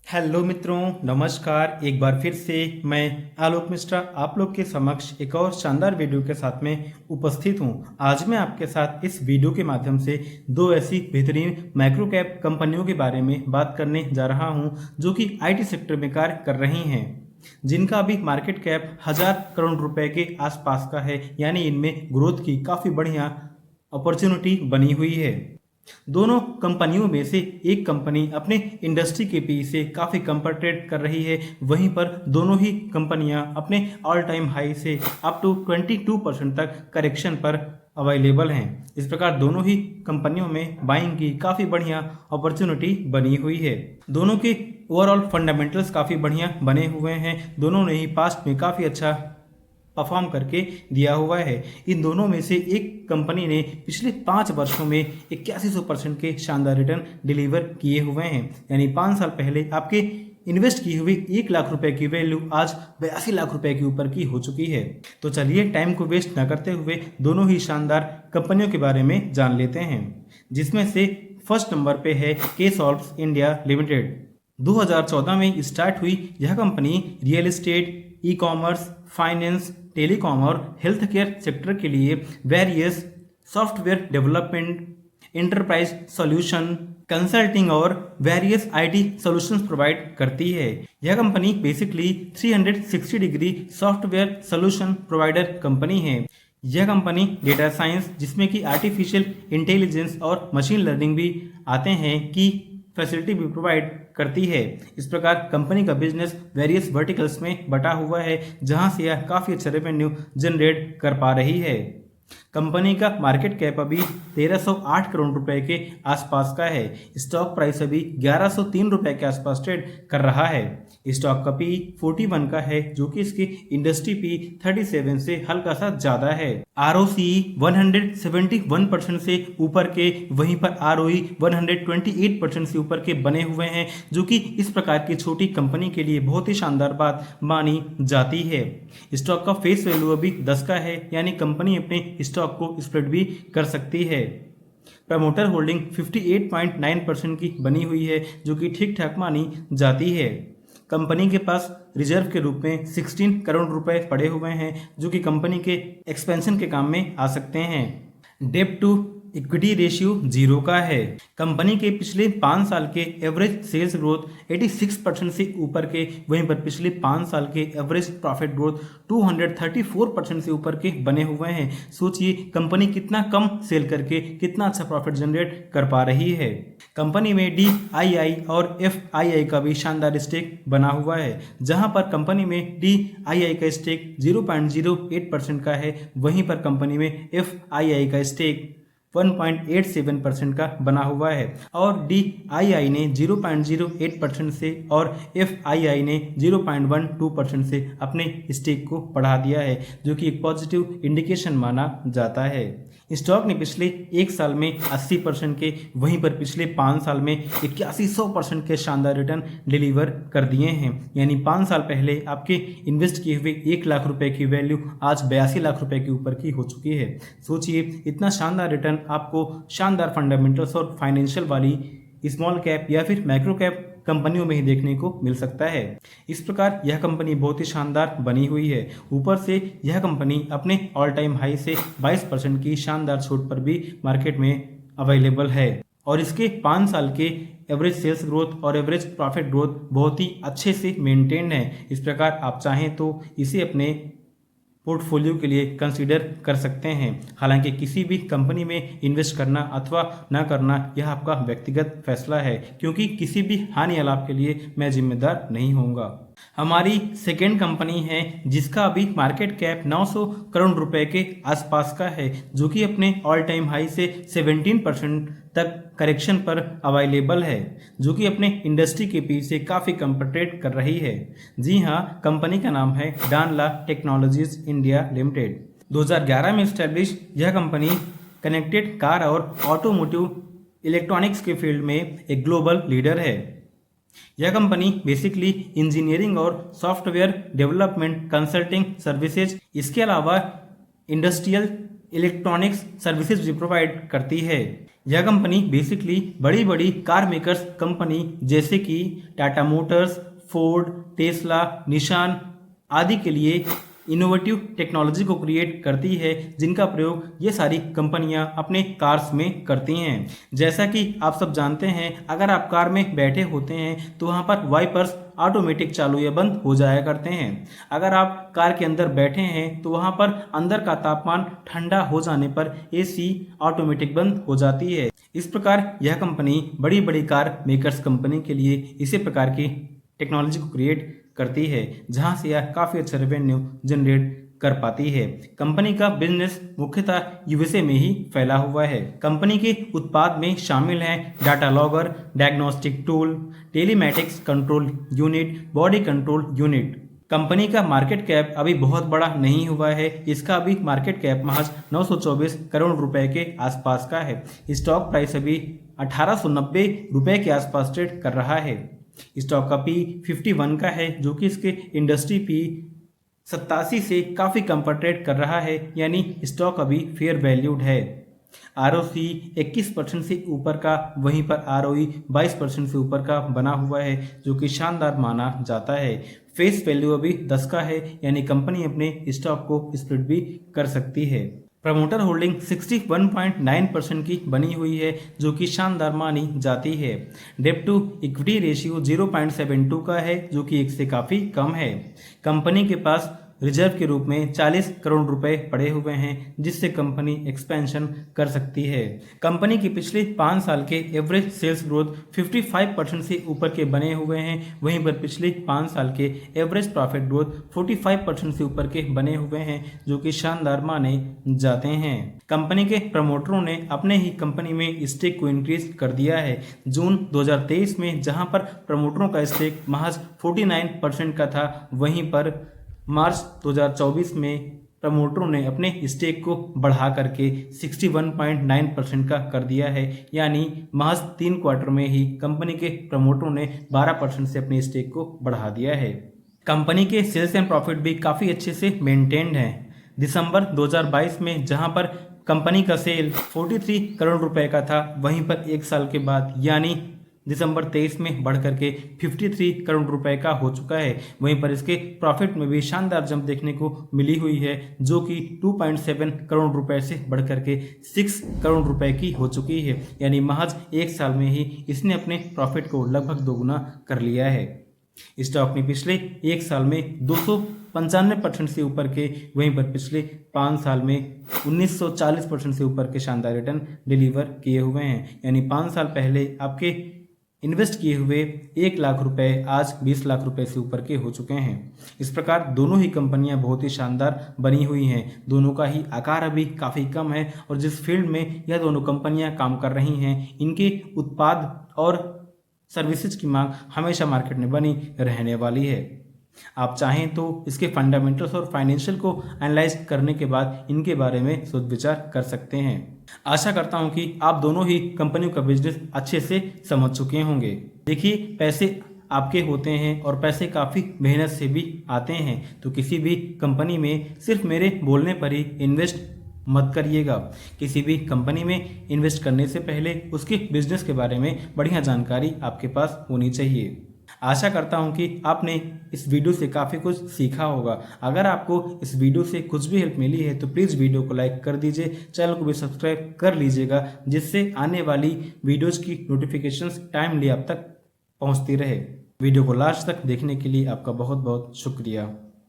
Hello मित्रों, नमस्कार। एक बार फिर से मैं आलोक मिश्रा आप लोग के समक्ष एक और शानदार वीडियो के साथ में उपस्थित हूं। आज मैं आपके साथ इस वीडियो के माध्यम से दो ऐसी बेहतरीन माइक्रो कैप कंपनियों के बारे में बात करने जा रहा हूं जो कि आईटी सेक्टर में कार्य कर रही हैं, जिनका अभी मार्केट कैप 1000 करोड़ रुपए के आसपास का है। यानी इनमें ग्रोथ की काफ़ी बढ़िया अपॉर्चुनिटी बनी हुई है। दोनों कंपनियों में से एक कंपनी अपने इंडस्ट्री के पी से काफ़ी कम पर ट्रेड कर रही है, वहीं पर दोनों ही कंपनियां अपने ऑल टाइम हाई से अप टू 22% तक करेक्शन पर अवेलेबल हैं। इस प्रकार दोनों ही कंपनियों में बाइंग की काफ़ी बढ़िया अपॉर्चुनिटी बनी हुई है। दोनों के ओवरऑल फंडामेंटल्स काफ़ी बढ़िया बने हुए हैं। दोनों ने ही पास्ट में काफ़ी अच्छा परफॉर्म करके दिया हुआ है। इन दोनों में से एक कंपनी ने पिछले 5 वर्षों में 8100% के शानदार रिटर्न डिलीवर किए हुए हैं। यानी 5 साल पहले आपके इन्वेस्ट की हुई 1 लाख रुपए की वैल्यू आज 82 लाख रुपए के ऊपर की हो चुकी है। तो चलिए टाइम को वेस्ट न करते हुए दोनों ही शानदार कंपनियों के बारे में जान लेते हैं, जिसमें से फर्स्ट नंबर पे है केसॉल्व्स इंडिया लिमिटेड। 2014 में स्टार्ट हुई यह company real estate, e commerce, finance, telecom और हेल्थ केयर सेक्टर के लिए various software development, enterprise solution, consulting और वेरियस आईटी सॉल्यूशंस प्रोवाइड करती है। यह company basically 360 degree software solution provider company है। यह कंपनी डेटा साइंस, जिसमें कि आर्टिफिशियल इंटेलिजेंस और मशीन लर्निंग भी आते हैं, की फैसिलिटी भी प्रोवाइड करती है। इस प्रकार कंपनी का बिजनेस वेरियस वर्टिकल्स में बटा हुआ है, जहां से यह काफ़ी अच्छा रेवेन्यू जनरेट कर पा रही है। कंपनी का मार्केट कैप अभी 1308 करोड़ रुपए के आसपास का है। स्टॉक प्राइस अभी 1103 रुपए के आसपास ट्रेड कर रहा है। स्टॉक का पी 41 का है, जो कि इसकी इंडस्ट्री पी 37 से हल्का सा ज्यादा है। आरओसी 171% से ऊपर के, वहीं पर आरओई 128% से ऊपर के बने हुए हैं, जो कि इस प्रकार की छोटी कंपनी के लिए बहुत ही शानदार बात मानी जाती है। स्टॉक का फेस वैल्यू अभी 10 का है, यानी कंपनी अपने स्टॉक को स्प्लिट भी कर सकती है। प्रमोटर होल्डिंग 58.9% की बनी हुई है, जो कि ठीक ठाक मानी जाती है। कंपनी के पास रिजर्व के रूप में 16 करोड़ रुपए पड़े हुए हैं, जो कि कंपनी के एक्सपेंशन के काम में आ सकते हैं। डेब्ट टू इक्विटी रेशियो 0 का है। कंपनी के पिछले 5 साल के एवरेज सेल्स ग्रोथ 86% से ऊपर के, वहीं पर पिछले 5 साल के एवरेज प्रॉफिट ग्रोथ 234% से ऊपर के बने हुए हैं। सोचिए कंपनी कितना कम सेल करके कितना अच्छा प्रॉफिट जनरेट कर पा रही है। कंपनी में DII और FII का भी शानदार स्टेक बना हुआ है, जहां पर कंपनी में DII का स्टेक 0.08% का है, वहीं पर कंपनी में FII का स्टेक 1.87% का बना हुआ है। और DII ने 0.08% से और FII ने 0.12% से अपने स्टेक को बढ़ा दिया है, जो कि एक पॉजिटिव इंडिकेशन माना जाता है। स्टॉक ने पिछले 1 साल में 80% के, वहीं पर पिछले 5 साल में 8100% के शानदार रिटर्न डिलीवर कर दिए हैं। यानी 5 साल पहले आपके इन्वेस्ट किए हुए 1 लाख रुपए की वैल्यू आज 82 लाख रुपए के ऊपर की हो चुकी है। सोचिए इतना शानदार रिटर्न आपको शानदार फंडामेंटल्स और फाइनेंशियल वाली स्मॉल कैप या फिर माइक्रो कैप कंपनियों में ही देखने को मिल सकता है। इस प्रकार यह कंपनी बहुत ही शानदार बनी हुई है। ऊपर से यह कंपनी अपने ऑल टाइम हाई से 22% की शानदार छूट पर भी मार्केट में अवेलेबल है, और इसके 5 साल के एवरेज सेल्स ग्रोथ और एवरेज प्रॉफिट ग्रोथ बहुत ही अच्छे से मेंटेन्ड है। इस प्रकार आप चाहें तो इसे अपने पोर्टफोलियो के लिए कंसीडर कर सकते हैं। हालांकि किसी भी कंपनी में इन्वेस्ट करना अथवा ना करना यह आपका व्यक्तिगत फैसला है, क्योंकि किसी भी हानि या लाभ के लिए मैं जिम्मेदार नहीं होऊंगा। हमारी सेकेंड कंपनी है, जिसका अभी मार्केट कैप 900 करोड़ रुपए के आसपास का है, जो कि अपने ऑल टाइम हाई से 17% तक करेक्शन पर अवेलेबल है, जो कि अपने इंडस्ट्री के पीछे काफ़ी कम पर ट्रेड कर रही है। जी हाँ, कंपनी का नाम है डानला टेक्नोलॉजीज इंडिया लिमिटेड। 2011 में स्टैब्लिश यह कंपनी कनेक्टेड कार और ऑटोमोटिव इलेक्ट्रॉनिक्स के फील्ड में एक ग्लोबल लीडर है। यह कंपनी बेसिकली इंजीनियरिंग और सॉफ्टवेयर डेवलपमेंट कंसल्टिंग सर्विसेज, इसके अलावा इंडस्ट्रियल इलेक्ट्रॉनिक्स सर्विसेज भी प्रोवाइड करती है। यह कंपनी बेसिकली बड़ी बड़ी कार मेकर्स कंपनी जैसे कि टाटा मोटर्स, फोर्ड, टेस्ला, निशान आदि के लिए इनोवेटिव टेक्नोलॉजी को क्रिएट करती है, जिनका प्रयोग ये सारी कंपनियां अपने कार्स में करती हैं। जैसा कि आप सब जानते हैं, अगर आप कार में बैठे होते हैं तो वहाँ पर वाइपर्स ऑटोमेटिक चालू या बंद हो जाया करते हैं। अगर आप कार के अंदर बैठे हैं तो वहाँ पर अंदर का तापमान ठंडा हो जाने पर एसी ऑटोमेटिक बंद हो जाती है। इस प्रकार यह कंपनी बड़ी बड़ी कार मेकर्स कंपनी के लिए इसी प्रकार की टेक्नोलॉजी को क्रिएट करती है, जहां से यह काफ़ी अच्छा रेवेन्यू जनरेट कर पाती है। कंपनी का बिजनेस मुख्यतः यूएसए में ही फैला हुआ है। कंपनी के उत्पाद में शामिल हैं data logger, diagnostic tool, telematics control unit, body control unit. Company का मार्केट कैप अभी बहुत बड़ा नहीं हुआ है। इसका अभी मार्केट कैप महज 924 करोड़ रुपए के आसपास का है। स्टॉक प्राइस अभी 1890 रुपए के आसपास ट्रेड कर रहा है। स्टॉक का पी 51 का है, जो कि इसके इंडस्ट्री पी 87 से काफ़ी कम पर ट्रेड कर रहा है, यानी स्टॉक अभी फेयर वैल्यूड है। आरओसी 21% से ऊपर का, वहीं पर आरओई 22% से ऊपर का बना हुआ है, जो कि शानदार माना जाता है। फेस वैल्यू अभी 10 का है, यानी कंपनी अपने स्टॉक को स्प्लिट भी कर सकती है। प्रमोटर होल्डिंग 61.9% की बनी हुई है, जो कि शानदार मानी जाती है। डेब्ट टू इक्विटी रेशियो 0.72 का है, जो कि 1 से काफ़ी कम है। कंपनी के पास रिजर्व के रूप में 40 करोड़ रुपए पड़े हुए हैं, जिससे कंपनी एक्सपेंशन कर सकती है। कंपनी के पिछले 5 साल के एवरेज सेल्स ग्रोथ 55% से ऊपर के बने हुए हैं, वहीं पर पिछले 5 साल के एवरेज प्रॉफिट ग्रोथ 45% से ऊपर के बने हुए हैं, जो कि शानदार माने जाते हैं। कंपनी के प्रमोटरों ने अपने ही कंपनी में स्टेक को इंक्रीज कर दिया है। जून 2023 में जहां पर प्रमोटरों का स्टेक महज 49% का था, वहीं पर मार्च 2024 में प्रमोटरों ने अपने स्टेक को बढ़ा करके 61.9% का कर दिया है, यानी महज 3 क्वार्टर में ही कंपनी के प्रमोटरों ने 12% से अपने स्टेक को बढ़ा दिया है। कंपनी के सेल्स एंड प्रॉफिट भी काफ़ी अच्छे से मेंटेन्ड हैं। दिसंबर 2022 में जहां पर कंपनी का सेल 43 करोड़ रुपए का था, वहीं पर 1 साल के बाद यानी दिसंबर 23 में बढ़ करके 53 करोड़ रुपए का हो चुका है। वहीं पर इसके प्रॉफिट में भी शानदार जंप देखने को मिली हुई है, जो कि 2.7 करोड़ रुपए से बढ़ करके 6 करोड़ रुपए की हो चुकी है, यानी महज 1 साल में ही इसने अपने प्रॉफिट को लगभग दोगुना कर लिया है। स्टॉक ने पिछले 1 साल में 295% से ऊपर के, वहीं पर पिछले 5 साल में 1940% से ऊपर के शानदार रिटर्न डिलीवर किए हुए हैं, यानी 5 साल पहले आपके इन्वेस्ट किए हुए 1 लाख रुपए आज 20 लाख रुपए से ऊपर के हो चुके हैं। इस प्रकार दोनों ही कंपनियां बहुत ही शानदार बनी हुई हैं। दोनों का ही आकार अभी काफ़ी कम है, और जिस फील्ड में यह दोनों कंपनियां काम कर रही हैं, इनके उत्पाद और सर्विसेज की मांग हमेशा मार्केट में बनी रहने वाली है। आप चाहें तो इसके फंडामेंटल्स और फाइनेंशियल को एनालाइज करने के बाद इनके बारे में सोच विचार कर सकते हैं। आशा करता हूं कि आप दोनों ही कंपनियों का बिजनेस अच्छे से समझ चुके होंगे। देखिए, पैसे आपके होते हैं और पैसे काफ़ी मेहनत से भी आते हैं, तो किसी भी कंपनी में सिर्फ मेरे बोलने पर ही इन्वेस्ट मत करिएगा। किसी भी कंपनी में इन्वेस्ट करने से पहले उसके बिजनेस के बारे में बढ़िया जानकारी आपके पास होनी चाहिए। आशा करता हूं कि आपने इस वीडियो से काफ़ी कुछ सीखा होगा। अगर आपको इस वीडियो से कुछ भी हेल्प मिली है तो प्लीज़ वीडियो को लाइक कर दीजिए, चैनल को भी सब्सक्राइब कर लीजिएगा, जिससे आने वाली वीडियोज़ की नोटिफिकेशंस टाइमली आप तक पहुंचती रहे। वीडियो को लास्ट तक देखने के लिए आपका बहुत बहुत शुक्रिया।